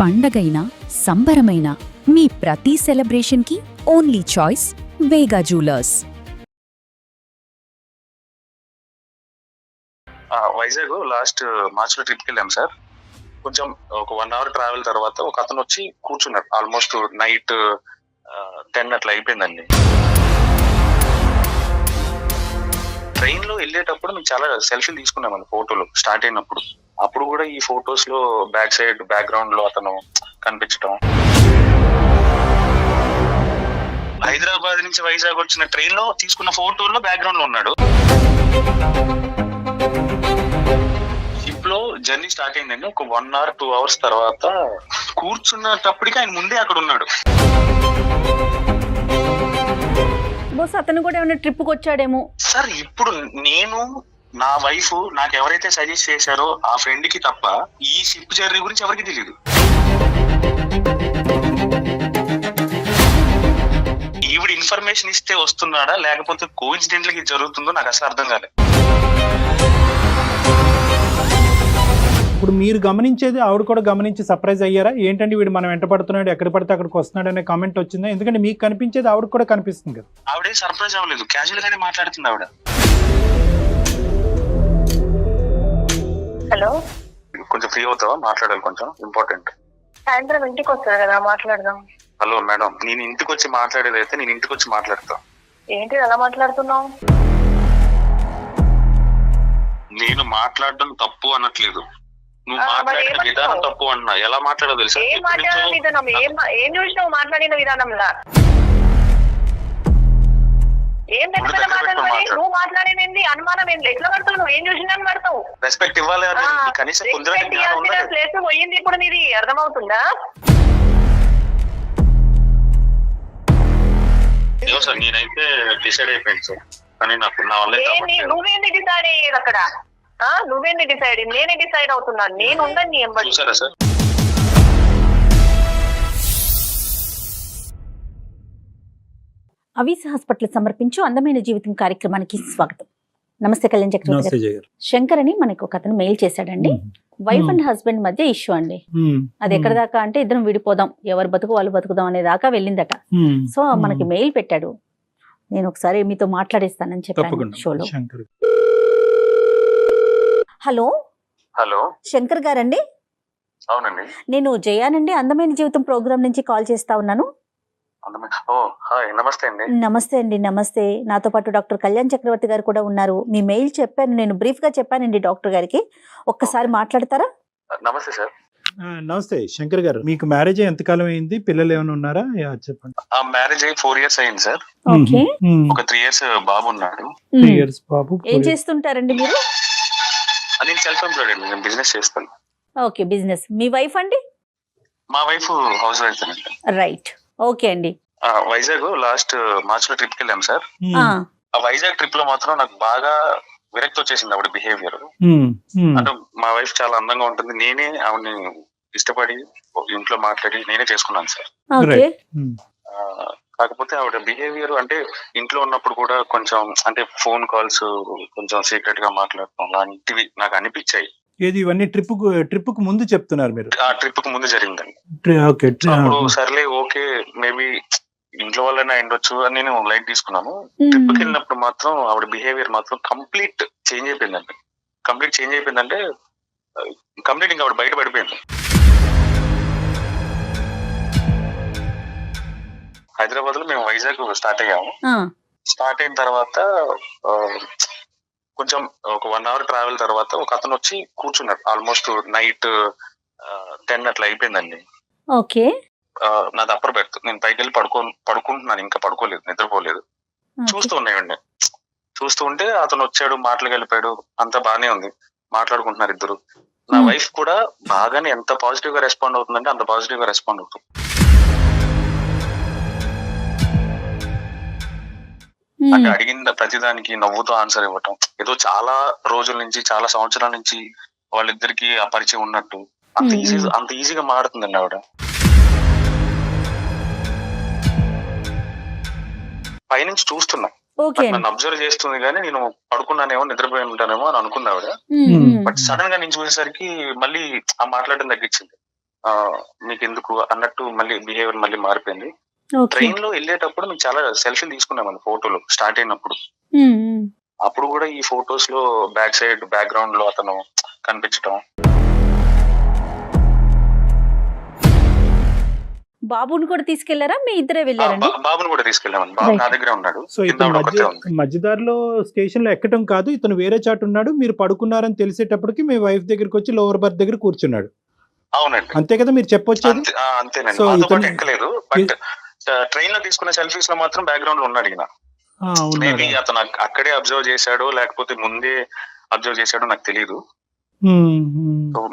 పండగైనా సంబరమైనా మీ ప్రతి సెలబ్రేషన్కి only choice వేగా jewellers. Vizag last March లో ట్రిప్కి వెళ్ళాం సార్. కొంచెం ఒక 1 hour ట్రావెల్ తర్వాత ఒక అతను వచ్చి కూర్చున్నాడు. ఆల్మోస్ట్ నైట్ 10 అట్లా అయిపోయిందండి. ట్రైన్ లో వెళ్ళేటప్పుడు మేము చాలా సెల్ఫీలు తీసుకున్నామండి ఫోటోలు స్టార్ట్ అయినప్పుడు. అప్పుడు కూడా ఈ ఫొటోస్ లో బ్యాక్ సైడ్ బ్యాక్గ్రౌండ్ లో అతను కనిపించడం. హైదరాబాద్ నుంచి వైజాగ్ వచ్చిన ట్రైన్ లో తీసుకున్న ఫోటోల్లో బ్యాక్గ్రౌండ్ లో ఉన్నాడు. షిప్ లో జర్నీ స్టార్ట్ అయిందండి. ఒక 1 hour 2 hours తర్వాత కూర్చున్నప్పటికీ ఆయన ముందే అక్కడ ఉన్నాడు. బస్ అతను కూడా ఏమైనా ట్రిప్ కి వచ్చాడేమో సార్. ఇప్పుడు నేను నా వైఫ్ నాకు ఎవరైతే సజెస్ట్ చేశారో ఆ ఫ్రెండ్ కి తప్ప ఈ షిప్ జర్నీ గురించి ఎవరికి తెలియదు. ఈవిడ ఇన్ఫర్మేషన్ ఇస్తే వస్తున్నాడా లేకపోతే కోఇన్సిడెంటల్ గా జరుగుతుందో నాకు అసలు అర్థం కాలేదు. ఇప్పుడు మీరు గమనించేది ఆవిడ కూడా గమనించి సర్ప్రైజ్ అయ్యారా? ఏంటంటే వీడు మనం వెంట పడుతున్నాడు, ఎక్కడ పడితే అక్కడికి వస్తున్నాడు అనే కామెంట్ వచ్చిందా? ఎందుకంటే మీకు కనిపించేది ఆవిడ కూడా కనిపిస్తుంది కదా. ఆవిడే సర్ప్రైజ్ అవ్వలేదు, క్యాజువల్ గానే మాట్లాడుతుంది ఆవిడ. హలో, కొంచెం ఫ్రీ అవుతావా? మాట్లాడాలి, కొంచెం ఇంపార్టెంట్. సాయంత్రం ఇంటికి వస్తుంది కదా, మాట్లాడదాం. హలో మేడం, నేను ఇంటికి వచ్చి మాట్లాడేది అయితే నేను ఇంటికి వచ్చి మాట్లాడతా. ఏంటి అలా మాట్లాడుతున్నావు? నేను మాట్లాడడం తప్పు అనట్లేదు, నువ్వు మాట్లాడిన విధానం తప్పు అన్నా. ఎలా మాట్లాడో తెలుసా? ఏం మాట్లాడిన విధానం? ఏం చూసినావు మాట్లాడిన విధానంలా? ఏం పెద్ద పెద్ద మాటలు? నువ్వు మాట్లాడేది అనుమానం ఏంటి? ఎట్లా పడతావు? నువ్వు ఏం చూసినా పడతావు. రెస్పెక్ట్ ఇవ్వాలి, కనీసం ప్లేస్ పోయింది ఇప్పుడు. నీది అర్థమవుతుందా? సార్ నేనైతే డిసైడ్ అయిపోయింది సార్, కానీ నాకు నా వల్ల నువ్వేంది డిసైడ్ అయ్యేది అక్కడ? నువ్వేంది డిసైడ్? నేనే డిసైడ్ అవుతున్నాను. నేను ఉండను నీ ఎంబడి. చూసారా సార్? అవిస్ హాస్పిటల్ సమర్పించు అందమైన జీవితం కార్యక్రమానికి స్వాగతం. నమస్తే కళ్యాణ్ చక్రవర్తి గారు. శంకర్ అని మనకు ఒక అతను మెయిల్ చేశాడండి. వైఫ్ అండ్ హస్బెండ్ మధ్య ఇష్యూ అండి. అది ఎక్కడ దాకా అంటే ఇద్దరం విడిపోదాం, ఎవరు బతుకు వాళ్ళు బతుకుదాం అనే దాకా వెళ్ళిందట. సో మనకి మెయిల్ పెట్టాడు. నేను ఒకసారి మీతో మాట్లాడేస్తానని చెప్పాను షోలో. హలో హలో, శంకర్ గారండి? అవునండి, నేను జయానండి, అందమైన జీవితం ప్రోగ్రామ్ నుంచి కాల్ చేస్తా ఉన్నాను. నమస్తే అండి. నమస్తే అండి. నమస్తే. నాతో పాటు డాక్టర్ కళ్యాణ్ చక్రవర్తి గారు కూడా ఉన్నారు. మీ మెయిల్ చెప్పాను, నేను బ్రీఫ్ గా చెప్పానండి డాక్టర్ గారికి. ఒక్కసారి మాట్లాడతారా? నమస్తే సార్. నమస్తే శంకర్ గారు, మీకు మ్యారేజ్ అయ్యి ఎంతకాలం అయింది? పిల్లలు ఏమైనా ఉన్నారా? చెప్పండి. మ్యారేజ్ అయ్యి 4 years అయింది సార్. ఓకే. ఒక 3 years బాబు ఉన్నాడు. 3 years బాబు. ఏం చేస్తుంటారండి మీరు? నేను సెల్ఫ్ ఎంప్లాయిడ్ అండి, నేను బిజినెస్ చేస్తాను. Okay, business. మీ వైఫ్ అండి? మా వైఫ్ హౌస్ వైఫ్ అండి. రైట్, ఓకే అండి. వైజాగ్ లాస్ట్ మార్చ్ లో ట్రిప్ కి వెళ్ళాం సార్. ఆ వైజాగ్ ట్రిప్ లో మాత్రం నాకు బాగా విరక్తి వచ్చేసింది ఆవిడ బిహేవియర్. అంటే మా వైఫ్ చాలా అందంగా ఉంటుంది, నేనే ఆవిడని ఇష్టపడి ఇంట్లో మాట్లాడి నేనే చేసుకున్నాను సార్. కాకపోతే ఆవిడ బిహేవియర్ అంటే ఇంట్లో ఉన్నప్పుడు కూడా కొంచెం అంటే ఫోన్ కాల్స్ కొంచెం సీక్రెట్ గా మాట్లాడటం లాంటివి నాకు అనిపించాయి. ఏది ఇవన్నీ ట్రిప్ కు ముందు చెప్తున్నారు మీరు? ఆ ట్రిప్ కు ముందు జరిగిందండి. అప్పుడు సర్లే ఓకే, మేబీ ఇంట్లో వాళ్ళైనా ఉండొచ్చు అని నేను లైట్ తీసుకున్నాను. ట్రిప్ కి వెళ్ళినప్పుడు మాత్రం ఆవిడ బిహేవియర్ మాత్రం కంప్లీట్ చేంజ్ అయిపోయిందండి. కంప్లీట్ ఇంకా ఆవిడ బయట పడిపోయింది. హైదరాబాద్ లో మేము వైజాగ్ స్టార్ట్ అయ్యాము. స్టార్ట్ అయిన తర్వాత కొంచెం ఒక 1 hour ట్రావెల్ తర్వాత ఒక అతను వచ్చి కూర్చున్నాడు. ఆల్మోస్ట్ నైట్ 10 అట్లా అయిపోయిందండి. ఓకే. నాది అప్పర్ బెర్త్, నేను పైకి వెళ్ళి పడుకుంటున్నాను, ఇంకా పడుకోలేదు, నిద్రపోలేదు. చూస్తూ ఉంటే అతను వచ్చాడు, మాటలు కలిపాడు, అంతా బానే ఉంది, మాట్లాడుకుంటున్నారు ఇద్దరు. నా వైఫ్ కూడా బాగానే ఎంత పాజిటివ్ గా రెస్పాండ్ అవుతుందంటే అంత పాజిటివ్ గా రెస్పాండ్ అవుతుంది. అంటే అడిగిన ప్రతిదానికి నవ్వుతో ఆన్సర్ ఇవ్వటం, ఏదో చాలా రోజుల నుంచి చాలా సంవత్సరాల నుంచి వాళ్ళిద్దరికి ఆ పరిచయం ఉన్నట్టు అంత ఈజీగా మారుతుందండి ఆవిడ. పైనుంచి చూస్తున్నా, నన్ను అబ్జర్వ్ చేస్తుంది, కానీ నేను పడుకున్నానేమో నిద్రపోయి ఉంటానేమో అని అనుకున్నా ఆవిడ. బట్ సడన్ గా నేను చూసేసరికి మళ్ళీ ఆ మాట్లాడడం తగ్గించింది. మీకు ఎందుకు అన్నట్టు మళ్ళీ బిహేవియర్ మళ్ళీ మారిపోయింది. ఓకే. ట్రైన్ లో వెళ్ళేటప్పుడు మేము చాలా సెల్ఫీలు తీసుకున్నామండి ఫోటోలు స్టార్ట్ అయినప్పుడు. అప్పుడు కూడా ఈ ఫొటోస్ లో బ్యాక్ సైడ్ బ్యాక్గ్రౌండ్ లో అతను కనిపించడం. బాబుని కూడా తీసుకెళ్లారా, మీ ఇద్దరే వెళ్ళారండి? బాబుని కూడా తీసుకెళ్ళామండి. బాబు నా దగ్గరే ఉన్నాడు. సో ఇతను మధ్యదారిలో స్టేషన్ లో ఎక్కడం కాదు, ఇతను వేరే చాటు ఉన్నాడు, మీరు పడుకున్నారని తెలిసేటప్పటికి మీ వైఫ్ దగ్గరికి వచ్చి లోవర్ బర్త్ దగ్గర కూర్చున్నాడు. అవునండి, అంతే కదా మీరు చెప్పొచ్చేది? అంతేనండి. సో మాతో పాటు ఇతను ఎక్కలేదు, బట్ ట్రైన్ లో తీసుకున్న సెల్ఫీస్ లో మాత్రం బ్యాక్గ్రౌండ్ లో ఉన్నాడు ఈయన. మేబీ అతను అక్కడే అబ్జర్వ్ చేశాడో లేకపోతే ముందే అబ్జర్వ్ చేశాడో నాకు తెలియదు.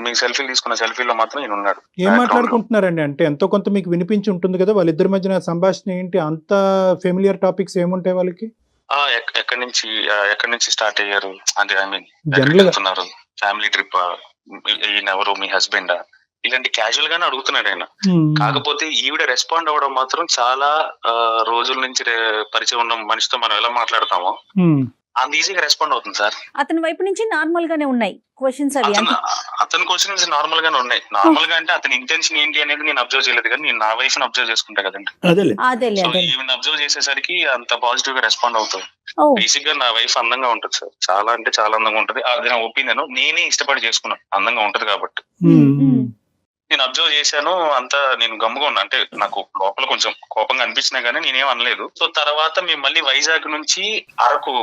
మీ సెల్ఫీలు తీసుకున్న సెల్ఫీలో మాత్రం ఈయన ఉన్నాడు. ఏం మాట్లాడుకుంటున్నారండి? అంటే ఎంతో కొంత మీకు వినిపించి ఉంటుంది కదా, వాళ్ళిద్దరి మధ్యన సంభాషణ ఏంటి? అంత ఫెమిలియర్ టాపిక్స్ ఏముంటాయి వాళ్ళకి? ఎక్కడి నుంచి స్టార్ట్ అయ్యారు అంటే, ఐ మీన్ జనరల్ గా వెళ్తున్నారు, ఫ్యామిలీ ట్రిప్, ఈయన ఎవరు, మీ హస్బెండ్, ఇలాంటి క్యాజువల్ గానే అడుగుతున్నాడు ఆయన. కాకపోతే ఈవిడ రెస్పాండ్ అవ్వడం మాత్రం చాలా రోజుల నుంచి పరిచయం ఉన్న మనిషితో మనం ఎలా మాట్లాడతామో అంత ఈజీగా రెస్పాండ్ అవుతుంది సార్. అతని వైపు నుంచి నార్మల్ గానే ఉన్నాయి క్వశ్చన్స్ అవి. అతని క్వశ్చన్స్ నార్మల్ గానే ఉన్నాయి. నార్మల్ గా అంటే అతని ఇంటెన్షన్ ఏంటి అనేది నేను అబ్జర్వ్ చేయలేదు, కానీ నేను నా వైఫ్ అబ్జర్వ్ చేసుకుంటా కదండి. సో ఈవెన్ అబ్జర్వ్ చేసేసరికి అంత పాజిటివ్ గా రెస్పాండ్ అవుతుంది. బేసిక్ గా నా వైఫ్ అందంగా ఉంటుంది సార్, చాలా అంటే చాలా అందంగా ఉంటది. అది నా ఒపీనియన్, నేనే ఇష్టపడి చేసుకున్నాను, అందంగా ఉంటది కాబట్టి. నేను అబ్జర్వ్ చేశాను, అంతా నేను గమ్ముగా ఉన్నా. అంటే నాకు లోపల కొంచెం కోపంగా అనిపించినా గానీ నేనేం అనలేదు. సో తర్వాత మేము మళ్ళీ వైజాగ్ నుంచి అరకు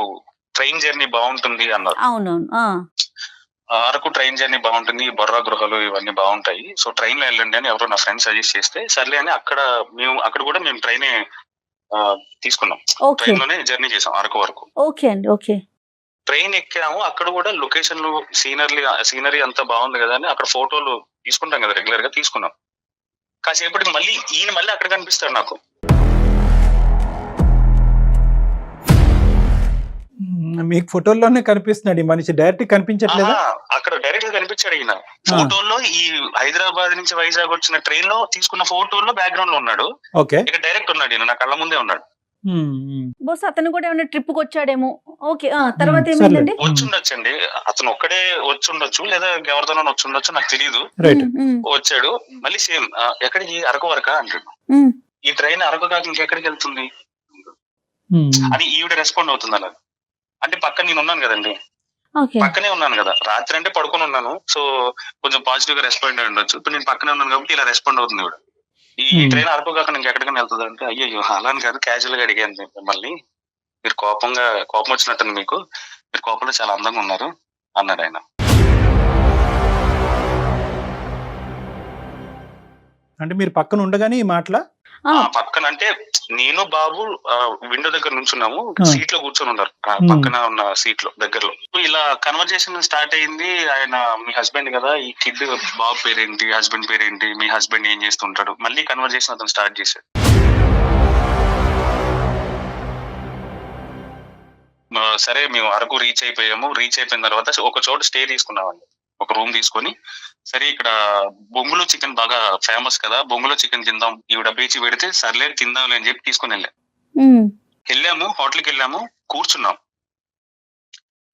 ట్రైన్ జర్నీ బాగుంటుంది అన్నారు. అవునవును. అరకు ట్రైన్ జర్నీ బాగుంటుంది, బొర్రా గృహలు ఇవన్నీ బాగుంటాయి, సో ట్రైన్ లో వెళ్ళండి అని ఎవరో నా ఫ్రెండ్ సజెస్ట్ చేస్తే సర్లే అని అక్కడ కూడా మేము ట్రైనే తీసుకున్నాం. ట్రైన్ లోనే జర్నీ చేసాం అరకు వరకు. ఓకే అండి, ఓకే. ట్రైన్ ఎక్కాము, అక్కడ కూడా లొకేషన్లు సీనరీ అంతా బాగుంది కదా అని అక్కడ ఫోటోలు తీసుకుంటాం కదా రెగ్యులర్ గా, తీసుకున్నాం. కాసేపటికి ఈయన మళ్ళీ అక్కడ కనిపిస్తాడు నాకు. మీకు ఫోటోల్లోనే కనిపిస్తున్నాడు ఈ మనిషి, డైరెక్ట్ కనిపించట్లేదు. అక్కడ డైరెక్ట్ గా కనిపించాడు ఈయన ఫోటోల్లో. ఈ హైదరాబాద్ నుంచి వైజాగ్ వచ్చిన ట్రైన్ లో తీసుకున్న ఫోటోల్లో బ్యాక్గ్రౌండ్ లో ఉన్నాడు. ఓకే, ఇక్కడ డైరెక్ట్ ఉన్నాడు ఈయన, నా కళ్ళ ముందే ఉన్నాడు. బస్ అతను కూడా ఏమైనా ట్రిప్ కి వచ్చాడేమో. ఓకే, తర్వాత ఏమైందండి? వచ్చుండొచ్చండి, అతను ఒక్కడే వచ్చుండొచ్చు లేదా ఎవరితోనో వచ్చుండొచ్చు, నాకు తెలియదు. వచ్చాడు మళ్ళీ సేమ్ ఎక్కడికి, అరకు వరకా అంటాడు. ఈ ట్రైన్ అరకు కాక ఇంకెక్కడికి వెళ్తుంది అని ఈవిడ రెస్పాండ్ అవుతుంది అలా. అంటే పక్కన నేను ఉన్నాను కదండి, పక్కనే ఉన్నాను కదా, రాత్రి అంటే పడుకొని ఉన్నాను, సో కొంచెం పాజిటివ్ గా రెస్పాండ్ అయి ఉండొచ్చు. ఇప్పుడు నేను పక్కనే ఉన్నాను కాబట్టి ఇలా రెస్పాండ్ అవుతుంది ఇవిడ. ఈ ట్రైన్ అరకు కాక ఇంకెక్కడికైనా వెళ్తుంది అంటే, అయ్యో అలా అని కాదు, క్యాజువల్ గా అడిగాను మిమ్మల్ని, మీరు కోపం వచ్చినట్టు మీకు, మీరు కోపంలో చాలా అందంగా ఉన్నారు అన్నాడు ఆయన. అంటే మీరు పక్కన ఉండగానే ఈ మాటల పక్కన అంటే నేను బాబు విండో దగ్గర నుంచున్నాము, సీట్ లో కూర్చొని ఉన్నారు పక్కన ఉన్న సీట్ లో దగ్గరలో. ఇలా కన్వర్జేషన్ స్టార్ట్ అయింది. ఆయన మీ హస్బెండ్ కదా, ఈ కిడ్ బాబు పేరేంటి, హస్బెండ్ పేరేంటి, మీ హస్బెండ్ ఏం చేస్తుంటాడు, మళ్ళీ కన్వర్జేషన్ అతను స్టార్ట్ చేశాడు. సరే మేము అరకు రీచ్ అయిపోయిన తర్వాత ఒక చోట స్టే తీసుకున్నామండి, ఒక రూమ్ తీసుకొని. సరే ఇక్కడ బొంగులో చికెన్ బాగా ఫేమస్ కదా, బొంగులో చికెన్ తిందాం, ఈవిడ పేచి పెడితే సర్లే తిందాంలే అని చెప్పి తీసుకుని వెళ్ళాము. హోటల్కి వెళ్ళాము,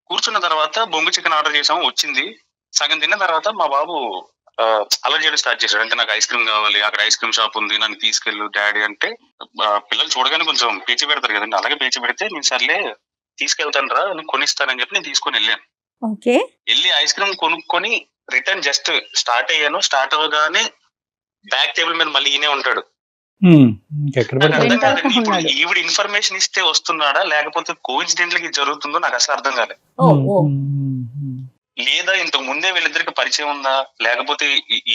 కూర్చున్న తర్వాత బొంగు చికెన్ ఆర్డర్ చేసాము, వచ్చింది. సగం తిన్న తర్వాత మా బాబు అలర్ట్ చేయడం స్టార్ట్ చేశాడు. అంటే నాకు ఐస్ క్రీమ్ కావాలి, అక్కడ ఐస్ క్రీమ్ షాప్ ఉంది, నన్ను తీసుకెళ్ళు డాడీ అంటే. పిల్లలు చూడగానే కొంచెం పేచి పెడతారు కదండి, అలాగే పేచి పెడితే నేను సర్లే తీసుకెళ్తాను రా, నేను కొనిస్తానని చెప్పి నేను తీసుకొని వెళ్ళాను. వెళ్ళి ఐస్ క్రీమ్ కొనుక్కొని రిటర్న్ జస్ట్ స్టార్ట్ అయ్యాను. స్టార్ట్ అవ్వగానే బ్యాక్ టేబుల్ మీద మళ్ళీ ఈయనే ఉంటాడు. ఈవిడ ఇన్ఫర్మేషన్ ఇస్తే వస్తున్నాడా లేకపోతే కోఇన్సిడెంట్లీ జరుగుతుందో నాకు అసలు అర్థం కాలేదు. లేదా ఇంతకు ముందే వీళ్ళిద్దరికి పరిచయం ఉందా, లేకపోతే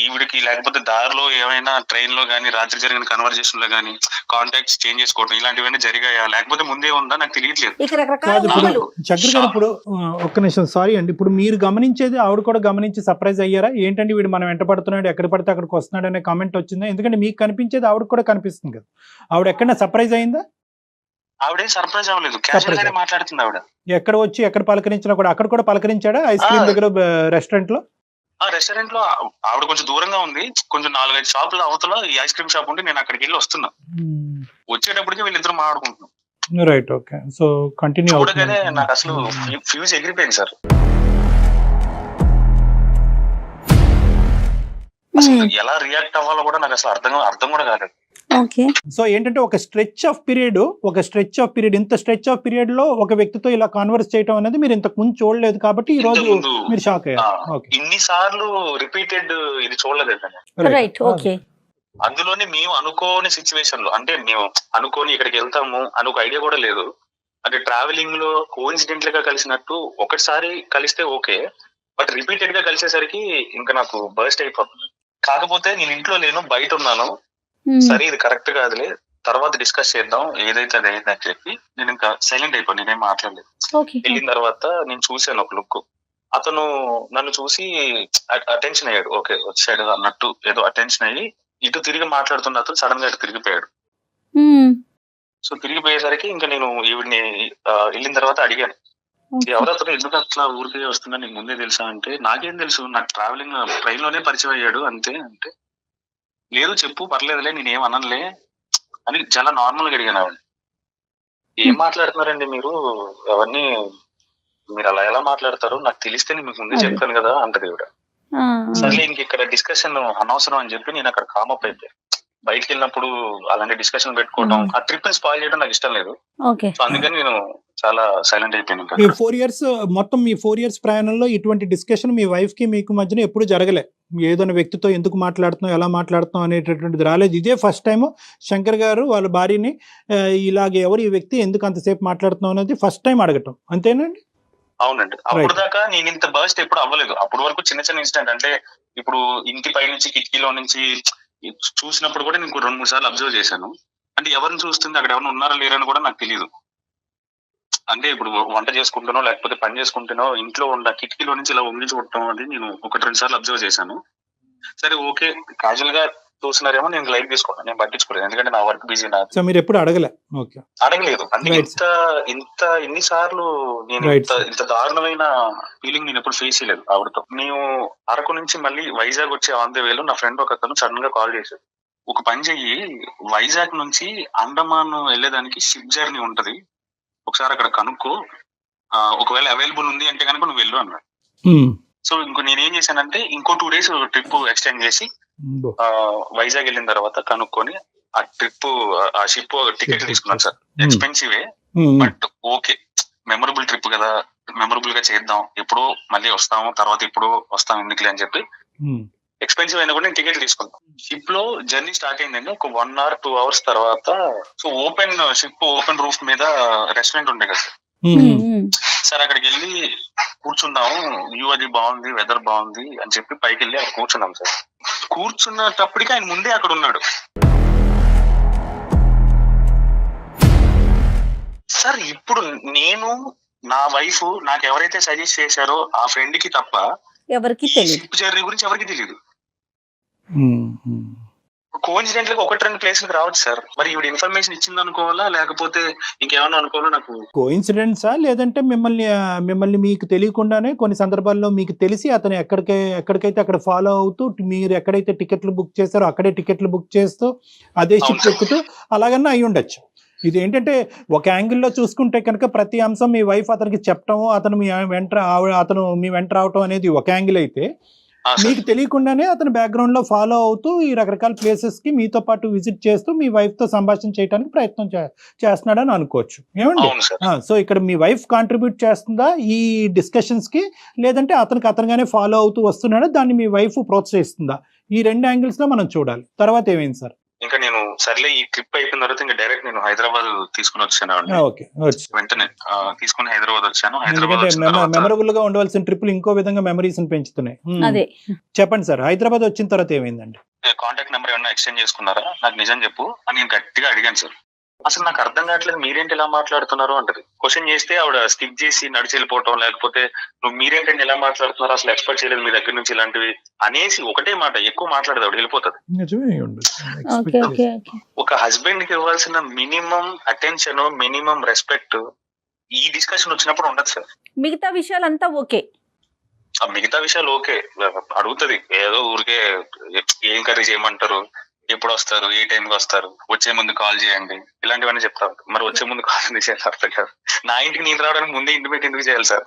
ఈవిడికి, లేకపోతే దారిలో ఏమైనా ట్రైన్ లో గానీ రాత్రి జరిగిన కన్వర్జేషన్ లో గానీ కాంటాక్ట్స్ చేంజ్ చేసుకోవడం ఇలాంటివన్నీ జరిగాయా, లేకపోతే ముందే ఉందా నాకు తెలియట్లేదు. చక్ర గారు ఇప్పుడు ఒక్క నిమిషం, సారీ అండి, ఇప్పుడు మీరు గమనించేది ఆవిడ కూడా గమనించి సర్ప్రైజ్ అయ్యారా? ఏంటంటే వీడు మనం వెంట పడుతున్నాడు, ఎక్కడ పడితే అక్కడికి వస్తున్నాడు అనే కామెంట్ వచ్చిందా? ఎందుకంటే మీకు కనిపించేది ఆవిడ కూడా కనిపిస్తుంది కదా, ఆవిడ ఎక్కడైనా సర్ప్రైజ్ అయిందా? ఆవిడేం సర్ప్రైజ్ అవ్వలేదు, క్యాజువల్ గానే మాట్లాడుతుంది ఆవిడ. ఎక్కడ పలకరించినా కూడా అక్కడ కూడా పలకరించాడా? ఐస్ క్రీమ్ దగ్గర రెస్టారెంట్ లో? రెస్టారెంట్ లో ఆవిడ కొంచెం దూరంగా ఉంది, కొంచెం 4-5 షాపుల అవతల ఈ ఐస్ క్రీమ్ షాప్ ఉంటే నేను అక్కడికి వెళ్ళి వస్తున్నా. వచ్చేటప్పటికి వీళ్ళిద్దరు మాట్లాడుకుంటున్నాం. Right, okay. So continue. చూడగానే నాకు అసలు ఫ్యూజ్ ఎగిరిపోయింది సార్. అసలు ఎలా రియాక్ట్ అవ్వాలో కూడా నాకు అసలు అర్థం కూడా కాలేదు. ఓకే. సో ఏంటంటే ఒక స్ట్రెచ్ ఆఫ్ పీరియడ్ ఇంత స్ట్రెచ్ ఆఫ్ పీరియడ్ లో ఒక వ్యక్తితో ఇలా కాన్వర్స్ చేయడం అనేది మీరు ఇంతకు ముందు చూడలేదు కాబట్టి ఈ రోజు ఇంతకుముందు మీరు షాక్ అయ్యారు. ఓకే. ఇన్ని సార్లు రిపీటెడ్ ఇది చూడలేదండి. రైట్. ఓకే. అందులోనే మేము అనుకోని సిచ్యువేషన్ లో, అంటే మేము అనుకోని ఇక్కడికి వెళ్తాము అని ఒక ఐడియా కూడా లేదు. అంటే ట్రావెలింగ్ లో కోఇన్సిడెంటల్ గా కలిసినట్టు ఒకటిసారి కలిస్తే ఓకే, బట్ రిపీటెడ్ గా కలిసేసరికి ఇంకా నాకు బర్స్ట్ అయిపోతుంది. కాకపోతే నేను ఇంట్లో లేను, బయట ఉన్నాను. సరే ఇది కరెక్ట్ కాదులే, తర్వాత డిస్కస్ చేద్దాం, ఏదైతే అది అయింది అని చెప్పి నేను ఇంకా సైలెంట్ అయిపోయి నేనేం మాట్లాడలేదు. వెళ్ళిన తర్వాత నేను చూశాను ఒక లుక్, అతను నన్ను చూసి అటెన్షన్ అయ్యాడు. ఓకే వచ్చాడు అన్నట్టు ఏదో అటెన్షన్ అయ్యి ఇటు తిరిగి మాట్లాడుతున్న అతను సడన్ గా ఇటు తిరిగిపోయాడు. సో తిరిగిపోయేసరికి ఇంకా నేను ఈవిడ్ని వెళ్ళిన తర్వాత అడిగాను, ఎవరతను, ఎందుకు అట్లా ఊరికే వస్తున్నా, నీకు ముందే తెలుసా అంటే, నాకేం తెలుసు, నాకు ట్రావెలింగ్ ట్రైన్ లోనే పరిచయం అయ్యాడు అంతే అంటే, లేదు చెప్పు పర్లేదులే నేనేం అనలే అని చాలా నార్మల్ గా అడిగాను ఆవిడ. ఏం మాట్లాడుతున్నారండి మీరు, అవన్నీ మీరు అలా ఎలా మాట్లాడతారు, నాకు తెలిస్తే నేను మీకు ముందే చెప్తాను కదా అంటది ఈవిడ. సరే ఇంక ఇక్కడ డిస్కషన్ అనవసరం అని చెప్పి నేను అక్కడ కామప్ అయిపోయాను. బయటకు వెళ్ళినప్పుడు అలాంటి డిస్కషన్ పెట్టుకోవడం, ఆ ట్రిప్ ని స్పాయిల్ చేయడం నాకు ఇష్టం లేదు. సో అందుకని నేను చాలా సైలెంట్ అయిపోయాను. ఈ 4 years మొత్తం మీ 4 years ప్రయాణంలో ఇటువంటి డిస్కషన్ మీ వైఫ్ కి మీకు మధ్యన ఎప్పుడు జరగలే? ఏదైనా వ్యక్తితో ఎందుకు మాట్లాడుతున్నాం, ఎలా మాట్లాడుతున్నాం అనేటటువంటిది రాలేదు. ఇదే ఫస్ట్ టైం శంకర్ గారు వాళ్ళ భార్యని ఇలాగే ఎవరు ఈ వ్యక్తి ఎందుకు అంతసేపు మాట్లాడుతున్నాం అనేది ఫస్ట్ టైం అడగటం, అంతేనండి? అవునండి. అప్పుడు దాకా నేను ఇంత బర్స్ట్ ఎప్పుడు అవ్వలేదు. అప్పటి వరకు చిన్న చిన్న ఇన్సిడెంట్, అంటే ఇప్పుడు ఇంటి పై నుంచి కిటికీలో నుంచి చూసినప్పుడు కూడా నేను 2-3 సార్లు అబ్జర్వ్ చేశాను. అంటే ఎవరిని చూస్తుంది, అక్కడ ఎవరైనా ఉన్నారా లేరని కూడా నాకు తెలియదు. అంటే ఇప్పుడు వంట చేసుకుంటానో లేకపోతే పని చేసుకుంటానో ఇంట్లో ఉన్న కిటికీలో నుంచి ఇలా వంగి చూడటం అది నేను 1-2 సార్లు అబ్జర్వ్ చేశాను. సరే ఓకే క్యాజువల్ గా చూసినారేమో నేను లైట్ తీసుకున్నాను, నేను పట్టించుకోలేదు, ఎందుకంటే నా వర్క్ బిజీ నాది. సో మీరు ఎప్పుడు అడగలేదు? అందుకే ఇన్నిసార్లు నేను ఇంత దారుణమైన ఫీలింగ్ నేను ఎప్పుడు ఫేస్ చేయలేదు ఆవిడతో. నేను అరకు నుంచి మళ్ళీ వైజాగ్ వచ్చే ఆన్ ద వేలో నా ఫ్రెండ్ ఒక అతను సడన్ గా కాల్ చేశాడు, ఒక పని చెయ్యి, వైజాగ్ నుంచి అండమాన్ వెళ్ళేదానికి షిప్ జర్నీ ఉంటది, ఒకసారి అక్కడ కనుక్కో, ఒకవేళ అవైలబుల్ ఉంది అంటే కనుక నువ్వు వెళ్ళు అన్నాడు. సో నేనేం చేశానంటే ఇంకో 2 days ట్రిప్ ఎక్స్టెండ్ చేసి వైజాగ్ వెళ్ళిన తర్వాత కనుక్కొని ఆ ట్రిప్ ఆ షిప్ టికెట్ తీసుకున్నాను సార్. ఎక్స్పెన్సివే బట్ ఓకే, మెమరబుల్ ట్రిప్ కదా, మెమరబుల్ గా చేద్దాం, ఎప్పుడో మళ్ళీ వస్తాము, తర్వాత ఇప్పుడు వస్తాం ఎందుకులే అని చెప్పి ఎక్స్పెన్సివ్ అయినా కూడా నేను టికెట్ తీసుకున్నాను. షిప్ లో జర్నీ స్టార్ట్ అయిందండి. ఒక 1 or 2 hours తర్వాత సో షిప్ ఓపెన్ రూఫ్ మీద రెస్టారెంట్ ఉండే కదా సార్, అక్కడికి వెళ్ళి కూర్చున్నాము, వ్యూ అది బాగుంది, వెదర్ బాగుంది అని చెప్పి పైకి వెళ్ళి అక్కడ కూర్చున్నాం సార్. కూర్చున్నప్పటికీ ఆయన ముందే అక్కడ ఉన్నాడు సార్. ఇప్పుడు నేను నా వైఫ్ నాకు ఎవరైతే సజెస్ట్ చేశారో ఆ ఫ్రెండ్ కి తప్ప ఎవరికి షిప్ జర్నీ గురించి ఎవరికి తెలియదు. కోఇన్సిడెంట్ గా 1-2 ప్లేస్లకు రావచ్చు సార్. మరి ఈవిడ ఇన్ఫర్మేషన్ ఇచ్చింది అనుకోవాలా లేకపోతే ఇంకేమన్నా అనుకోవాలా? నాకు కోఇన్సిడెంట్సా లేదంటే మిమ్మల్ని మీకు తెలియకుండానే కొన్ని సందర్భాల్లో మీకు తెలిసి అతను ఎక్కడికైతే అక్కడ ఫాలో అవుతూ మీరు ఎక్కడైతే టికెట్లు బుక్ చేస్తారో అక్కడే టికెట్లు బుక్ చేస్తూ అదే షిప్ ఎక్కుతూ అలాగన్నా అయి ఉండొచ్చు. ఇది ఏంటంటే ఒక యాంగిల్లో చూసుకుంటే కనుక ప్రతి అంశం మీ వైఫ్ అతనికి చెప్పటము, అతను మీ వెంట రావటం అనేది ఒక యాంగిల్ అయితే, మీకు తెలియకుండానే అతను బ్యాక్గ్రౌండ్ లో ఫాలో అవుతూ ఈ రకరకాల ప్లేసెస్ కి మీతో పాటు విజిట్ చేస్తూ మీ వైఫ్ తో సంభాషణ చేయడానికి ప్రయత్నం చేస్తున్నాడని అనుకోవచ్చు. ఏమండి? సో ఇక్కడ మీ వైఫ్ కాంట్రిబ్యూట్ చేస్తుందా ఈ డిస్కషన్స్ కి, లేదంటే అతనుగానే ఫాలో అవుతూ వస్తున్నాడా, దాన్ని మీ వైఫ్ ప్రోత్సహిస్తుందా? ఈ 2 యాంగిల్స్ లో మనం చూడాలి. తర్వాత ఏమైంది సార్? ఇంకా నేను సర్లే ఈ ట్రిప్ అయిపోయిన తర్వాత ఇంకా డైరెక్ట్ నేను హైదరాబాద్ తీసుకుని వచ్చాను. వెంటనే తీసుకుని హైదరాబాద్ వచ్చాను. మెమరబుల్ గా ఉండవలసిన ట్రిప్లు ఇంకో విధంగా మెమరీస్ పెంచుతున్నాయి. చెప్పండి సార్, హైదరాబాద్ వచ్చిన తర్వాత ఏమైందండి? కాంటాక్ట్ నెంబర్ ఏమన్నా ఎక్స్చేంజ్ చేసుకున్నారా, నాకు నిజం చెప్పు అని నేను గట్టిగా అడిగాను సార్. అసలు నాకు అర్థం కావట్లేదు, మీరేంటి ఇలా మాట్లాడుతున్నారు అంటది. క్వశ్చన్ చేస్తే ఆవిడ స్కిప్ చేసి నడిచి వెళ్ళిపోవటం, లేకపోతే నువ్వు మీరేంటంటే ఎలా మాట్లాడుతున్నారు, అసలు ఎక్స్పెక్ట్ చేయలేదు మీ దగ్గర నుంచి ఇలాంటివి అనేసి ఒకటే మాట ఎక్కువ మాట్లాడదు ఆవిడ, వెళ్ళిపోతుంది. ఒక హస్బెండ్ కి ఇవ్వాల్సిన మినిమం అటెన్షన్, మినిమం రెస్పెక్ట్ ఈ డిస్కషన్ వచ్చినప్పుడు ఉండదు సార్. మిగతా విషయాలంతా ఓకే, మిగతా విషయాలు ఓకే, అడుగుతుంది ఏదో ఊరికే ఏం కర్రీ చేయమంటారు, ఎప్పుడు వస్తారు, ఏ టైంకి వస్తారు, వచ్చే ముందు కాల్ చేయండి, ఇలాంటివన్నీ చెప్తారు. మరి వచ్చే ముందు కాల్ ఎందుకు చేయాలి అర్థం కాదు. నా ఇంటికి నేను రావడానికి ముందే ఇంటిమేట్ ఎందుకు చేయాలి సార్?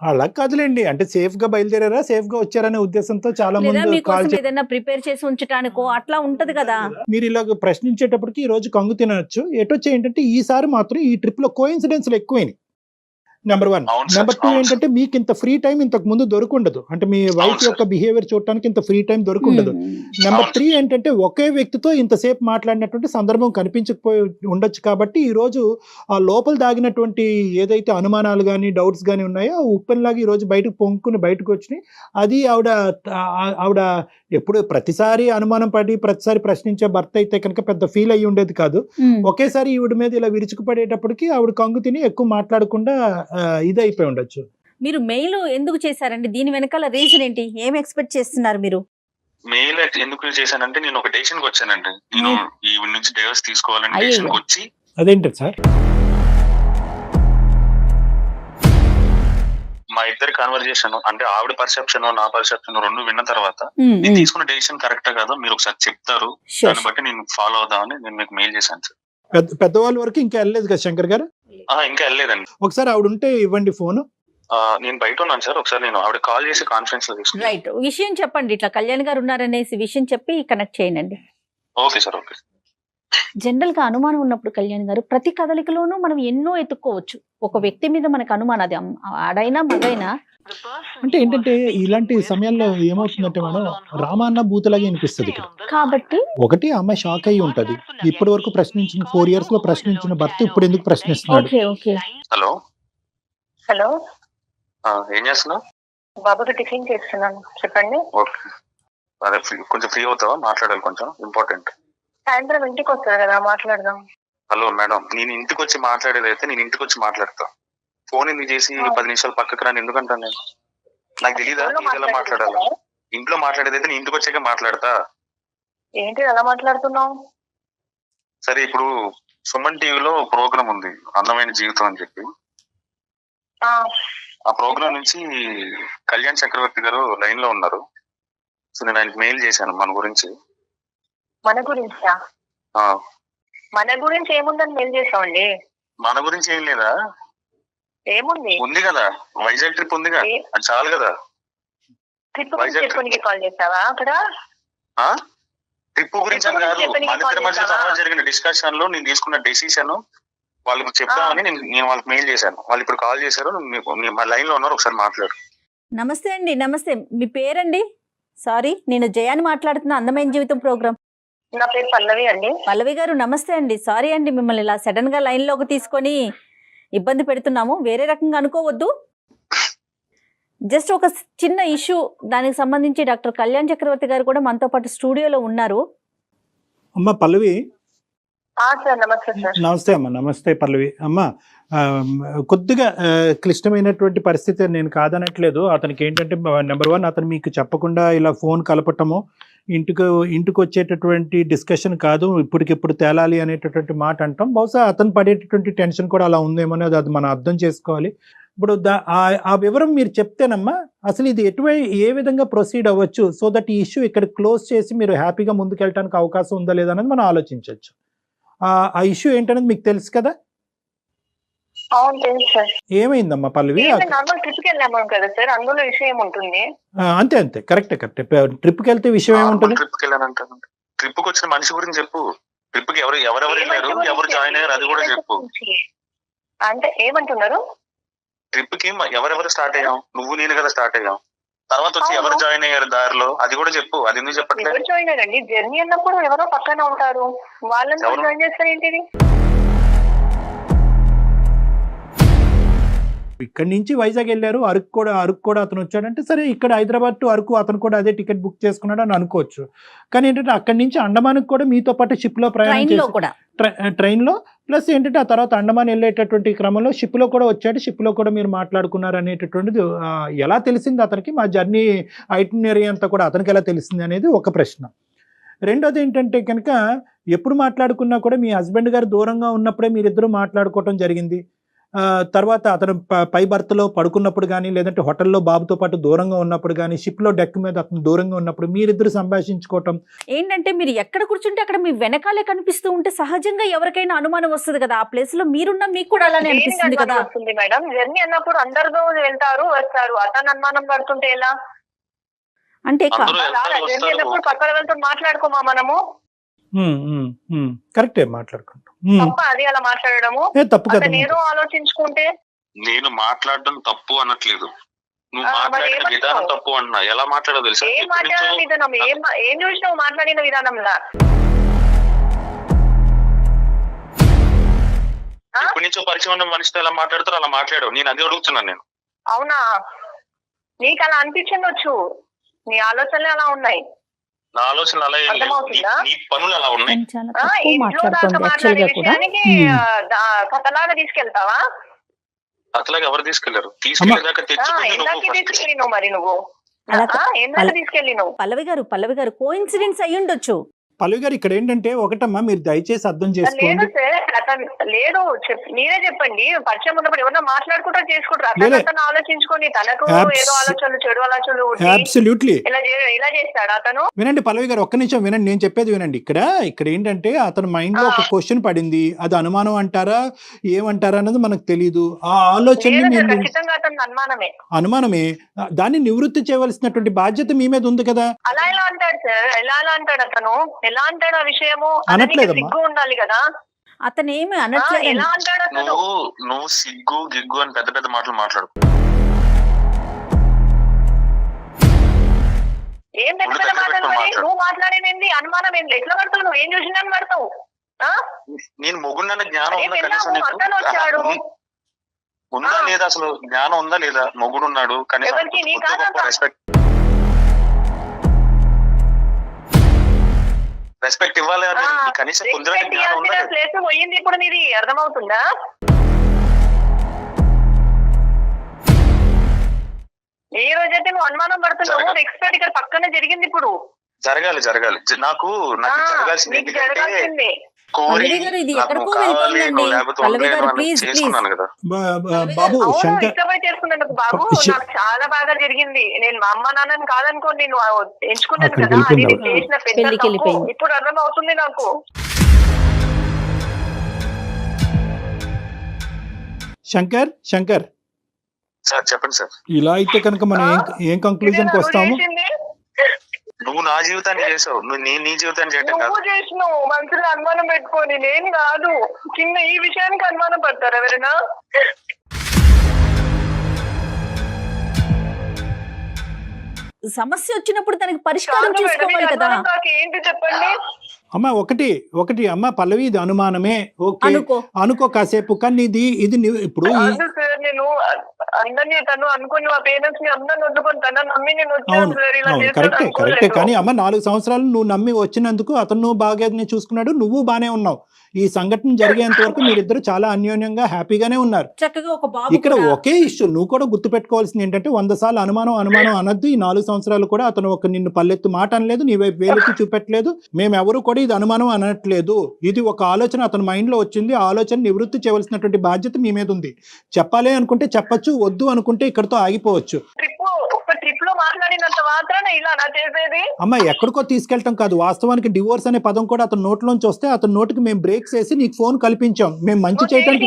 అలా కాదులేండి, అంటే సేఫ్ గా బయలుదేరారా, సేఫ్ గా వచ్చారనే ఉద్దేశంతో చాలా లేదా మంది కాల్ మీకోసం ఏదైనా ప్రిపేర్ చేసి ఉంచటానికో అట్లా ఉంటది కదా. మీరు ఇలాగ ప్రశ్నించేటప్పటికి ఈ రోజు కంగు తినచ్చు. ఎటొచ్చి ఏంటంటే ఈసారి మాత్రం ఈ ట్రిప్ లో కోఇన్సిడెన్స్లు ఎక్కువైనాయి. నెంబర్ 1. అవును సార్, నెంబర్ 2 అవును ఏంటంటే మీకు ఇంత ఫ్రీ టైం ఇంతకు ముందు దొరుకుండదు. అంటే మీ వైఫ్ సార్. యొక్క బిహేవియర్ చూడటానికి ఇంత ఫ్రీ టైం దొరుకుండదు. నెంబర్ అవును 3 ఏంటంటే ఒకే వ్యక్తితో ఇంతసేపు మాట్లాడినటువంటి సందర్భం కనిపించకపోయి ఉండొచ్చు. కాబట్టి ఈ రోజు ఆ లోపల దాగినటువంటి ఏదైతే అనుమానాలు కానీ డౌట్స్ కానీ ఉన్నాయో ఆ ఉప్పెనలాగా ఈ రోజు బయటకు పొంగుకుని బయటకు వచ్చినాయి. అది ఆవిడ ఎప్పుడు ప్రతిసారి అనుమానం పడి ప్రతిసారి ప్రశ్నించే భర్త అయితే కనుక పెద్ద ఫీల్ అయ్యి ఉండేది కాదు. ఒకేసారి ఈవిడ మీద ఇలా విరుచుకుపడేటప్పటికి ఆవిడ కంగు తిని ఎక్కువ మాట్లాడకుండా ఇది అయిపోయి ఉండొచ్చు. మీరు మెయిల్ ఎందుకు చేశారండి? దీని వెనకాల రీజన్ ఏంటి? ఏం ఎక్స్పెక్ట్ చేస్తున్నారు మీరు? మెయిల్ ఎందుకు చేశానంటే నేను ఒక డెసిషన్ కి వచ్చానండి. నేను ఈ నుంచి డైవర్స్ తీసుకోవాలని అయ్యయ్యో. డెసిషన్ కి వచ్చి అదేంటి సార్? మా ఇద్దరి కన్వర్జేషన్ అంటే ఆవిడ పర్సెప్షన్ నా పర్సెప్షన్ రెండు విన్న తర్వాత నేను తీసుకున్న డెసిషన్ కరెక్టా కాదో మీరు ఒకసారి చెప్తారు, దాన్ని బట్టి నేను ఫాలో అవుదామని నేను మీకు మెయిల్ చేశాను సార్. పెద్దవాళ్ళ వరకు ఇంకా వెళ్ళలేదు కదా శంకర్ గారు? ఇంకా వెళ్ళలేదండి. ఒకసారి ఆవిడ ఉంటే ఇవ్వండి ఫోన్. నేను బయట ఉన్నాను సార్, ఒకసారి నేను ఆవిడ కాల్ చేసి కాన్ఫరెన్స్ లో తీసుకున్నాను. రైట్, విషయం చెప్పండి. ఇట్లా కళ్యాణ్ గారు ఉన్నారనేసి విషయం చెప్పి కనెక్ట్ చేయండి. Okay sir, okay. జనరల్ గా అనుమానం ఉన్నప్పుడు కళ్యాణ్ గారు ప్రతి కదలికలోనూ మనం ఎన్నో ఎత్తుక్కోవచ్చు. ఒక వ్యక్తి మీద మనకు అనుమానం, అది ఆడైనా మగైనా. అంటే ఏంటంటే ఇలాంటి సమయాల్లో ఏమవుతుందంటే మేడం రామాన్న బూతులాగే అనిపిస్తుంది ఇక్కడ. కాబట్టి ఒకటి అమ్మాయి షాక్ అయ్యి ఉంటది. ఇప్పటి వరకు ప్రశ్నించిన 4 years లో ప్రశ్నించిన భర్త ఇప్పుడు ఎందుకు ప్రశ్నిస్తున్నాడు? Okay okay. హలో హలో, ఏం చేస్తున్నావు? బాబుకి టిఫిన్ చేస్తున్నాను, చెప్పండి. ఓకే, అదే కొంచెం ఫ్రీ అవుతావా? మాట్లాడాలి, కొంచెం ఇంపార్టెంట్. సాయంత్రం ఇంటికి వస్తారు కదా, మాట్లాడదాం. హలో మేడం, నేను ఇంటికి వచ్చి మాట్లాడేది అయితే నేను ఇంటికి వచ్చి మాట్లాడతా. ఫోన్ ఎందుకు చేసి 10 నిమిషాలు పక్కకు రాని ఎందుకంటాను నేను? నాకు తెలీదా ఎలా మాట్లాడాలి? ఇంట్లో మాట్లాడేది అయితే నేను ఇంటికి వచ్చాక మాట్లాడతా. ఏంటి అలా మాట్లాడుతున్నావు? సరే, ఇప్పుడు సుమన్ టీవీలో ప్రోగ్రామ్ ఉంది అందమైన జీవితం అని చెప్పి. ఆ ప్రోగ్రామ్ నుంచి కళ్యాణ్ చక్రవర్తి గారు లైన్ లో ఉన్నారు. సో నేను ఆయనకి మెయిల్ చేశాను మన గురించి. మన గురించా? మన గురించి ఏముందని మెయిల్ చేసామండి. మన గురించి ఏం లేదా? ఏముంది? ఉంది కదా, వైజాగ్ ట్రిప్ ఉందిగా, అది చాలు కదా. ట్రిప్ గురించి చెప్పడానికి కాల్ చేసావా? అక్కడ ట్రిప్ గురించి అని కాదు, మన ఇద్దరి మధ్య తర్వాత జరిగిన డిస్కషన్ లో నేను తీసుకున్న డెసిషన్ వాళ్ళకి చెప్తామని నేను వాళ్ళకి మెయిల్ చేశాను. వాళ్ళు ఇప్పుడు కాల్ చేశారు, మా లైన్ లో ఉన్నారు, ఒకసారి మాట్లాడు. నమస్తే అండి. నమస్తే, మీ పేరండి? సారీ, నేను జయాని మాట్లాడుతున్నా, అందమైన జీవితం ప్రోగ్రామ్. నా పేరు పల్లవి అండి. పల్లవి గారు నమస్తే అండి. సారీ అండి, మిమ్మల్ని ఇలా సడన్ గా లైన్ లోకి తీసుకొని ఇబ్బంది పెడుతున్నాము. వేరే రకంగా అనుకోవద్దు. జస్ట్ ఒక చిన్న ఇష్యూ, దానికి సంబంధించి డాక్టర్ కళ్యాణ్ చక్రవర్తి గారు కూడా మనతో పాటు స్టూడియోలో ఉన్నారు. అమ్మ పల్లవి. సార్ నమస్తే సార్. నమస్తే అమ్మ. నమస్తే పల్లవి. అమ్మ కొద్దిగా క్లిష్టమైనటువంటి పరిస్థితి, నేను కాదనట్లేదు. అతనికి ఏంటంటే నెంబర్ 1 అతను మీకు చెప్పకుండా ఇలా ఫోన్ కలపటము, ఇంటికి వచ్చేటటువంటి డిస్కషన్ కాదు, ఇప్పటికిప్పుడు తేలాలి అనేటటువంటి మాట అంటాం. బహుశా అతను పడేటటువంటి టెన్షన్ కూడా అలా ఉందేమో, అది మనం అర్థం చేసుకోవాలి. ఇప్పుడు ఆ వివరం మీరు చెప్తేనమ్మా అసలు ఇది ఏ విధంగా ప్రొసీడ్ అవ్వచ్చు, సో దట్ ఈ ఇష్యూ ఇక్కడ క్లోజ్ చేసి మీరు హ్యాపీగా ముందుకెళ్ళడానికి అవకాశం ఉందా లేదా అనేది మనం ఆలోచించవచ్చు. ఆ ఇష్యూ ఏంటనేది మీకు తెలుసు కదా? అవును తెలుసు సార్. ఏమైందమ్మా పల్లవి? నార్మల్ ట్రిప్ కి వెళ్ళాము కదా సార్, అందులో విషయం ఏముంటుంది? అంతే కరెక్ట్. ట్రిప్ కి వెళ్తే విషయం ఏముంటుంది? ట్రిప్ కి వెళ్ళానంటే ట్రిప్ కి వచ్చిన మనిషి గురించి చెప్పు. ట్రిప్ కి ఎవరెవరు వెళ్ళారు, ఎవరు జాయిన్ అయ్యారు, అది కూడా చెప్పు. అంటే ఏమంటున్నారు? ట్రిప్ కి ఎవరెవరు స్టార్ట్ అయ్యాం, నువ్వు నేను కదా స్టార్ట్ అయ్యాం. తర్వాత వచ్చి ఎవరు జాయిన్ అయ్యారు దారిలో, అది కూడా చెప్పు. అది ఎందుకు చెప్పట్లేదు? ఎవరు జాయిన్ అయ్యారండి? జర్నీ అన్నప్పుడు ఎవరో పక్కన ఉంటారు, వాళ్ళని జాయిన్ చేస్తారు ఏంటిది? ఇక్కడి నుంచి వైజాగ్ వెళ్ళారు, అరకు కూడా అతను వచ్చాడంటే సరే, ఇక్కడ హైదరాబాద్ టు అరకు అతను కూడా అదే టికెట్ బుక్ చేసుకున్నాడు అని అనుకోవచ్చు. కానీ ఏంటంటే అక్కడి నుంచి అండమాన్కి కూడా మీతో పాటు షిప్ లో ప్రయాణం చేసి, ట్రైన్ లో ప్లస్ ఏంటంటే ఆ తర్వాత అండమాన్ వెళ్ళేటటువంటి క్రమంలో షిప్ లో కూడా వచ్చాడు, షిప్ లో కూడా మీరు మాట్లాడుకున్నారు అనేటటువంటిది ఎలా తెలిసింది అతనికి? మా జర్నీ ఐటినరీ అంతా కూడా అతనికి ఎలా తెలిసింది అనేది ఒక ప్రశ్న. రెండోది ఏంటంటే కనుక ఎప్పుడు మాట్లాడుకున్నా కూడా మీ హస్బెండ్ గారు దూరంగా ఉన్నప్పుడే మీరిద్దరూ మాట్లాడుకోవటం జరిగింది. తర్వాత అతను పై బర్త్లో పడుకున్నప్పుడు కానీ లేదంటే హోటల్లో బాబుతో పాటు దూరంగా ఉన్నప్పుడు కానీ షిప్లో డెక్ మీద అతను దూరంగా ఉన్నప్పుడు మీరిద్దరు సంభాషించుకోవటం ఏంటంటే మీరు ఎక్కడ కూర్చుంటే అక్కడ మీ వెనకాలే కనిపిస్తూ ఉంటే సహజంగా ఎవరికైనా అనుమానం వస్తుంది కదా, ఆ ప్లేస్ లో మీరున్న మీకు కూడా అలానే అనిపిస్తుంది కదా. వస్తుంది మేడం, జర్నీ అన్నప్పుడు అందరితో వెళ్తారు వస్తారు, అతను అనుమానం పడుతుంటే ఎలా? అంటే జర్నీ అన్నప్పుడు పక్కన వెళ్తూ మాట్లాడుకోమా మనము. కరెక్టే మాట్లాడుకుంటాం. తప్ప అది అలా మాట్లాడము తప్పు కదా. నేను ఆలోచించుకుంటే నేను మాట్లాడడం తప్పు అనట్లేదు, నువ్వు మాట్లాడిన విధానం తప్పు అన్నా. ఎలా మాట్లాడో తెలుసా? ఏం మాట్లాడిన విధానం, ఏం చూసినావు మాట్లాడిన విధానంలా? ఎప్పటి నుంచో పరిచయం ఉన్న మనిషితో ఎలా మాట్లాడుతారో అలా మాట్లాడావు. నేను అది అడుగుతున్నాను నేను. అవునా, నీకు అలా అనిపించవచ్చు, నీ ఆలోచనలు అలా ఉన్నాయి. నా ఆలోచనలు అలా ఏం లేవు, నీ పనులు అలా ఉన్నాయి. ఇంట్లో దాకా మాట్లాడే విషయానికి కథలాగా తీసుకెళ్తావా? అట్లాగే ఎవరు తీసుకెళ్లారు? తీసుకెళ్ళేదాకా తీసుకెళ్ళినావు మరి నువ్వు ఏందాక తీసుకెళ్ళినావు? పల్లవి గారు కోఇన్సిడెన్స్ అయ్యి ఉండొచ్చు. పల్లవి గారు ఇక్కడ ఏంటంటే ఒకటమ్మా, మీరు దయచేసి అర్థం చేసుకోండి. లేదు సార్, అతను లేదు, మీరే చెప్పండి. పరిచయం ఉన్నప్పుడు ఎవరన్నా మాట్లాడుకుంటా చేసుకుంటారు, అతను ఆలోచించుకొని తనకు ఏదో ఆలోచనలు చెడు ఆలోచనలు అబ్సల్యూట్లీ ఇలా చేస్తాడు అతను. వినండి పల్లవి గారు, ఒక్క నిమిషం వినండి, నేను చెప్పేది వినండి. ఇక్కడ ఏంటంటే అతని మైండ్ లో ఒక క్వశ్చన్ పడింది, అది అనుమానం అంటారా ఏమంటారా అన్నది మనకు తెలియదు. ఆ ఆలోచన ఖచ్చితంగా అతను అనుమానమే, దాన్ని నివృత్తి చేయవలసినటువంటి బాధ్యత మీ మీద ఉంది కదా. అలా ఎలా అంటాడు సార్? ఎలా అంటాడు అతను? ఎలా అంటాడు ఆ విషయము? సిగ్గు ఉండాలి కదా. అతను ఏమి అనట్లేదు. ఎలా అంటాడు అతను? నువ్వు సిగ్గు గిగ్గు అని పెద్ద పెద్ద మాటలు మాట్లాడు. ఏం పెద్ద పెద్ద మాటలు? నువ్వు మాట్లాడేది అనుమానం ఏంటి? ఎట్లా పడతావు? నువ్వు ఏం చూసినా పడతావు? నేను మొగుండన్న జ్ఞానం వచ్చాడు ఉందా లేదా? అసలు జ్ఞానం ఉందా లేదా? మొగుడు ఉన్నాడు, కనీసం రెస్పెక్ట్ ఇవ్వాలి, కనీసం ప్లేస్ పోయింది. ఇప్పుడు నీది అర్థమవుతుందా? ఏ రోజైతే నువ్వు అనుమానం పడుతున్నావు, రెస్పెక్ట్ ఇక్కడ పక్కనే జరిగింది. ఇప్పుడు జరగాలి. నాకు జరగాల్సింది బాబు బాబు నాకు చాలా బాగా జరిగింది. నేను మా అమ్మ నాన్నని కాదనుకోండి, నువ్వు ఎంచుకున్నాను కదా, అది చేసిన పెద్ద. ఇప్పుడు అర్థం అవుతుంది నాకు. శంకర్ సార్ చెప్పండి సార్. ఇలా అయితే కనుక మనం ఏం కంక్లూజన్ కి వస్తాము? నువ్వు నా జీవితాన్ని చేసావు, నేను నీ జీవితాన్ని చేయటం కాదు. నువ్వు చేసినావు మనసులో అనుమానం పెట్టుకొని, నేను కాదు. చిన్న ఈ విషయానికి అనుమానం పడతారు ఎవరైనా? సమస్య వచ్చినప్పుడు దానికి పరిష్కారం చూసుకోవాలి కదా. ఏంటి చెప్పండి అమ్మ. ఒకటి అమ్మ పల్లవి, ఇది అనుమానమే, ఓకే అనుకో కాసేపు, కానీ ఇది ఇప్పుడు నేను అందరినీ తను అనుకుని మా పేరెంట్స్ ని అందరిని వద్దుకొని తన నమ్మి నేను వచ్చాను. కరెక్టే కానీ అమ్మ 4 సంవత్సరాలు నువ్వు నమ్మి వచ్చినందుకు అతను బాగా చూసుకున్నాడు, నువ్వు బానే ఉన్నావు. ఈ సంఘటన జరిగేంత వరకు మీరిద్దరు చాలా అన్యోన్యంగా హ్యాపీగానే ఉన్నారు. ఇక్కడ ఒకే ఇష్యూ నువ్వు కూడా గుర్తు పెట్టుకోవాల్సింది ఏంటంటే 100 సార్లు అనుమానం అనొద్దు. ఈ 4 సంవత్సరాలు కూడా అతను ఒక నిన్ను పల్లెత్తు మాట అనలేదు, నీ వైపు వేలెత్తి చూపెట్టలేదు. మేమెవరు కూడా ఇది అనుమానం అనట్లేదు. ఇది ఒక ఆలోచన అతని మైండ్ లో వచ్చింది. ఆ ఆలోచన నివృత్తి చేయవలసినటువంటి బాధ్యత మీ మీద ఉంది. చెప్పాలి అనుకుంటే చెప్పొచ్చు, వద్దు అనుకుంటే ఇక్కడతో ఆగిపోవచ్చు. అమ్మ ఎక్కడికో తీసుకెళ్ళటం కాదు, వాస్తవానికి డివోర్స్ అనే పదం కూడా అతని నోట్లోంచి వస్తే అతని నోటికి మేము బ్రేక్స్ వేసి నీకు ఫోన్ కల్పించాం. మేము మంచి చేయడానికి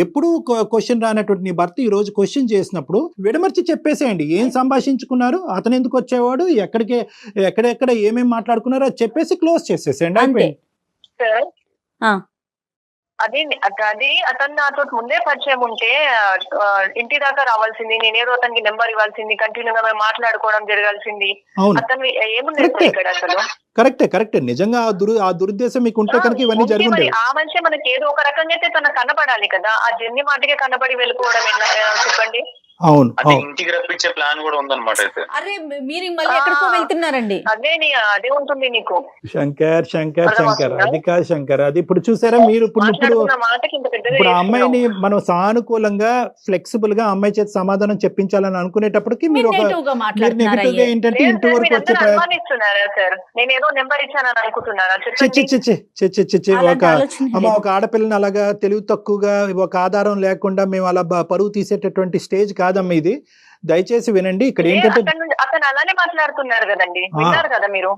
ఎప్పుడు క్వశ్చన్ రానటువంటి నీ భర్త ఈ రోజు క్వశ్చన్ చేసినప్పుడు విడమర్చి చెప్పేసేయండి. ఏం సంభాషించుకున్నారు, అతను ఎందుకు వచ్చేవాడు, ఎక్కడెక్కడ ఏమేమి మాట్లాడుకున్నారో అది చెప్పేసి క్లోజ్ చేసేసేయండి, అయిపోయింది. అది అతను నాతో ముందే పరిచయం ఉంటే ఇంటి దాకా రావాల్సింది, నేనేదో అతనికి నెంబర్ ఇవ్వాల్సింది, కంటిన్యూగా మేము మాట్లాడుకోవడం జరగాల్సింది. అతను ఏముంది ఇక్కడ అసలు? కరెక్టే నిజంగా ఆ దురుద్దేశం మీకు ఉంటే కనుక ఇవన్నీ జరుగుతాయి. ఆ మనిషి మనకి ఏదో ఒక రకంగా అయితే తనకు కనపడాలి కదా. ఆ జర్నీ మాటకే కనపడి వెళ్ళిపోవడం ఎలా చెప్పండి? అవును అంటే ఇంటికి రప్పించే ప్లాన్ కూడా ఉందన్నమాట. అయితే అరే మీరు మళ్ళీ ఎక్కడికో వెళ్తున్నారండి. అదే ఉంటుంది నీకు. శంకర్ శంకర్ శంకర్ అర్థమవుతుందా? అది కాదు శంకర్, అది ఇప్పుడు చూసారా మీరు ఇప్పుడు మాట్లాడుతున్న మాటకి ఇంత పెద్దగా ఇప్పుడు ఆ అమ్మాయిని చేస్తున్నావు. మనం సానుకూలంగా ఫ్లెక్సిబుల్ గా అమ్మాయి చేత సమాధానం చెప్పించాలని అనుకునేటప్పటికి మీరు ఒక నెగిటివ్ గా మీరు మాట్లాడుతున్నారా? నెగిటివ్ గా ఏంటంటే లేదు ఇంటి సార్, వరకు వచ్చే మీరందరూ అనుమానిస్తున్నారా సార్? నేను ఏదో నెంబర్ ఇచ్చానని అనుకుంటున్నారా? చెప్పండి. ఒక అమ్మ ఒక ఆడపిల్లని అలాగా తెలివి తక్కువగా ఒక ఆధారం లేకుండా మేము అలా పరువు తీసేటటువంటి స్టేజ్ కాదమ్మా ఇది. దయచేసి వినండి. ఇక్కడ ఏంటంటే అతను అలానే మాట్లాడుతున్నారు కదండి, విన్నారు కదా మీరు.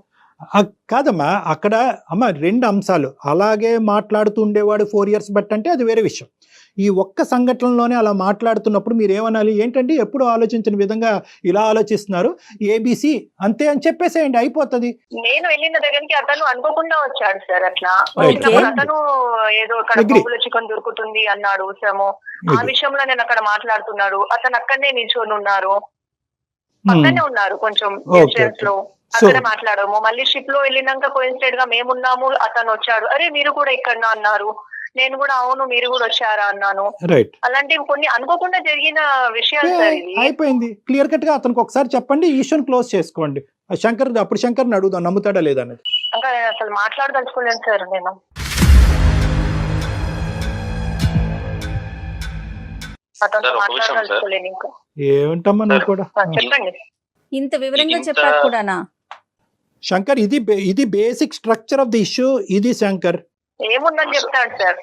కాదమ్మా, అక్కడ అమ్మ 2 అంశాలు. అలాగే మాట్లాడుతూ ఉండేవాడు 4 years బట్ అంటే అది వేరే విషయం. ఈ ఒక్క సంఘటనలోనే అలా మాట్లాడుతున్నప్పుడు మీరు ఏమనాలి, ఏంటంటే ఎప్పుడు ఆలోచించిన విధంగా ఇలా ఆలోచిస్తున్నారు, ఏబిసి అంతే అని చెప్పేసేయండి, అయిపోతుంది. నేను వెళ్ళిన దగ్గరికి అతను అనుకోకుండా వచ్చాడు సార్. అట్లా Right. వచ్చినప్పుడు అతను ఏదో అక్కడ Agree. బొబ్బుల చికెన్ దొరుకుతుంది అన్నాడు సము. ఆ విషయంలో నేను అక్కడ మాట్లాడుతున్నాడు. అతను అక్కడనే నిల్చొని ఉన్నారు, పక్కనే ఉన్నారు కొంచెం డిస్టెన్స్ లో. అక్కడ మాట్లాడము. మళ్ళీ షిప్ లో వెళ్ళినాక కోయిన్సిడెంట్ గా మేమున్నాము, అతను వచ్చాడు. అరే మీరు కూడా ఇక్కడ అన్నారు. నేను కూడా అవును మీరు కూడా వచ్చారా అన్నాను. రైట్, అలాంటివి కొన్ని అనుకోకుండా జరిగిన విషయాలు సార్ ఇవి. అయిపోయింది. క్లియర్ కట్ గా అతనికి ఒకసారి చెప్పండి, ఈ ఇష్యూని క్లోజ్ చేసుకోండి. అప్పుడు శంకర్ని అడుగుదాం నమ్ముతాడా లేదా అనేది. ఇంకా నేను అసలు మాట్లాడదలుచుకోలేను సార్ నేను. అతను సార్, ఒక విషయం సార్. మాట్లాడదలుచుకోలేను ఇంకా. ఏమంటమ్మా నువ్వు కూడా. చెప్పండి. ఇంత వివరంగా చెప్పాక కూడానా? శంకర్, ఇది basic structure of the issue. ఇది శంకర్ ఏముందని చెప్తాడు సార్.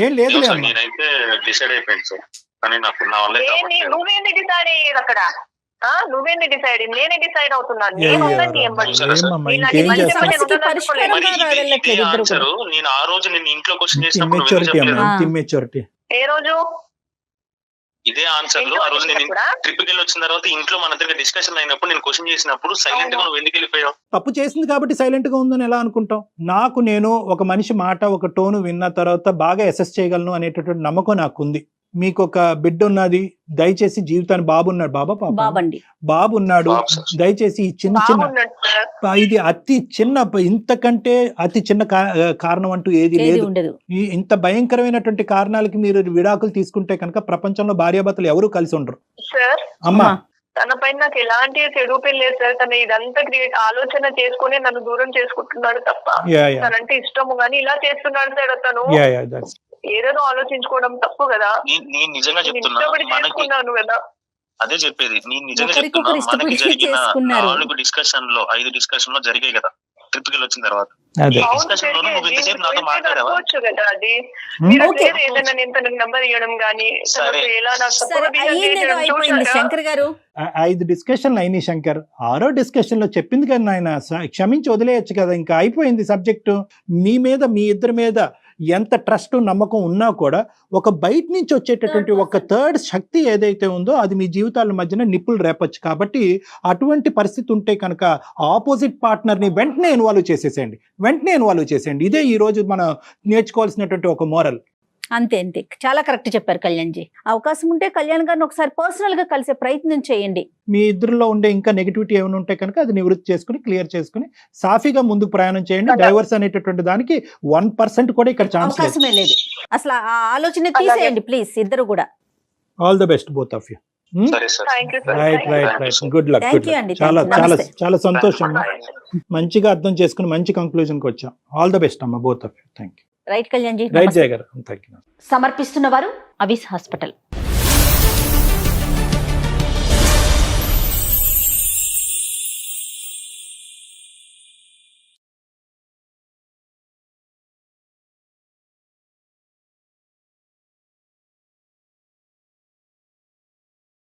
ఏం లేదు సార్, నేనైతే డిసైడ్ అయిపోయింది సార్. కానీ నాకు నా వల్ల అయితే అవ్వట్లేదు. నువ్వేంది డిసైడ్ అయ్యేది అక్కడ? నువ్వేంది డిసైడ్? నేనే డిసైడ్ అవుతున్నాను. నేను ఉందని నీ ఎంబడి. ఇంకేం చేస్తాం. ఆన్సర్ నేను ఆ రోజు నిన్ను ఇంట్లో క్వశ్చన్ చేసినప్పుడు నువ్వు ఎందుకు చెప్పలేదు? ఇమ్మెచ్యూరిటీ. ఏ రోజు? ఇదే ఆన్సర్ లో ఆ రోజు నేను ట్రిప్ కి వెళ్ళి వచ్చిన తర్వాత ఇంట్లో మన దగ్గర డిస్కషన్ అయినప్పుడు నేను క్వశ్చన్ చేసినప్పుడు సైలెంట్ గా నువ్వు ఎందుకు వెళ్ళిపోయావు? తప్పు చేసింది కాబట్టి సైలెంట్ గా ఉందని ఎలా అనుకుంటాం? నేను ఒక మనిషి మాట ఒక టోను విన్న తర్వాత బాగా అసెస్ చేయగలను అనేటటువంటి నమ్మకం నాకుంది. మీకు ఒక బిడ్డ ఉన్నది, దయచేసి జీవితాన్ని బాబున్నాడు, బాబు ఉన్నాడు, దయచేసి ఈ చిన్న ఇది అతి చిన్న, ఇంతకంటే అతి చిన్న కారణం అంటూ ఏది లేదు. ఈ ఇంత భయంకరమైనటువంటి కారణాలకి మీరు విడాకులు తీసుకుంటే కనుక ప్రపంచంలో భార్యాభర్తలు ఎవరు కలిసి ఉండరు. అమ్మా, తన పైన నాకు ఎలాంటి చెడు లేదు సార్. తను ఇదంతా ఆలోచన చేసుకుని నన్ను దూరం చేసుకుంటున్నాడు తప్ప తనంటే ఇష్టము గానీ ఇలా చేస్తున్నాడు సార్. తను ఏదేదో ఆలోచించుకోవడం తప్పు కదా. నేను నిజంగా చెప్తున్నా, చేసుకున్నాను కదా. అదే చెప్పేది. నేను నిజంగా చెప్తున్నా, మనకి జరిగిన 4 డిస్కషన్ లో 5 డిస్కషన్ లో జరిగాయి కదా ట్రిప్ కి వచ్చిన తర్వాత. డిస్కషన్ లో నువ్వు ఇంతసేపు నాతో మాట్లాడావా? కదా అది ఏదైనా నేను తనకు నంబర్ ఇవ్వడం గానీ ఎలా శంకర్ గారు 5 డిస్కషన్లు అయినాయి శంకర్. 6వ డిస్కషన్ లో చెప్పింది కదా నాయన, క్షమించి వదిలేయచ్చు కదా, ఇంకా అయిపోయింది సబ్జెక్టు. మీ మీద, మీ ఇద్దరి మీద ఎంత ట్రస్ట్ నమ్మకం ఉన్నా కూడా ఒక బయట నుంచి వచ్చేటటువంటి ఒక థర్డ్ శక్తి ఏదైతే ఉందో అది మీ జీవితాల మధ్యన నిప్పులు రేపచ్చు. కాబట్టి అటువంటి పరిస్థితి ఉంటే కనుక ఆపోజిట్ పార్ట్నర్ని వెంటనే ఇన్వాల్వ్ చేసేయండి. ఇదే ఈ రోజు మనం నేర్చుకోవాల్సినటువంటి ఒక మోరల్. అంతే. చాలా కరెక్ట్ చెప్పారు కళ్యాణ్ జీ. అవకాశం ఉంటే కళ్యాణ్ గారిని ఒకసారి పర్సనల్ గా కలిసే ప్రయత్నం చేయండి. మీ ఇద్దరిలో ఉండే ఇంకా నెగిటివిటీ ఏమైనా ఉంటే కనుక అది నివృత్తి చేసుకుని క్లియర్ చేసుకుని సాఫీగా ముందుకు ప్రయాణం చేయండి. డైవర్స్ అనేటటువంటి దానికి 1% కూడా ఇక్కడ అవకాశమే లేదు. అసలు ఆ ఆలోచన తీసేయండి ప్లీజ్, ఇద్దరు కూడా. All the best both of you. Right. Good luck. చాలా సంతోషం. మంచిగా అర్థం చేసుకుని మంచి కంక్లూజన్ కి వచ్చాం. ఆల్ ద బెస్ట్ అమ్మా, both of you. Thank you. Right Kalyan ji. Right Jaya గారు. Thank you. సమర్పిస్తున్న వారు అవిస్ హాస్పిటల్.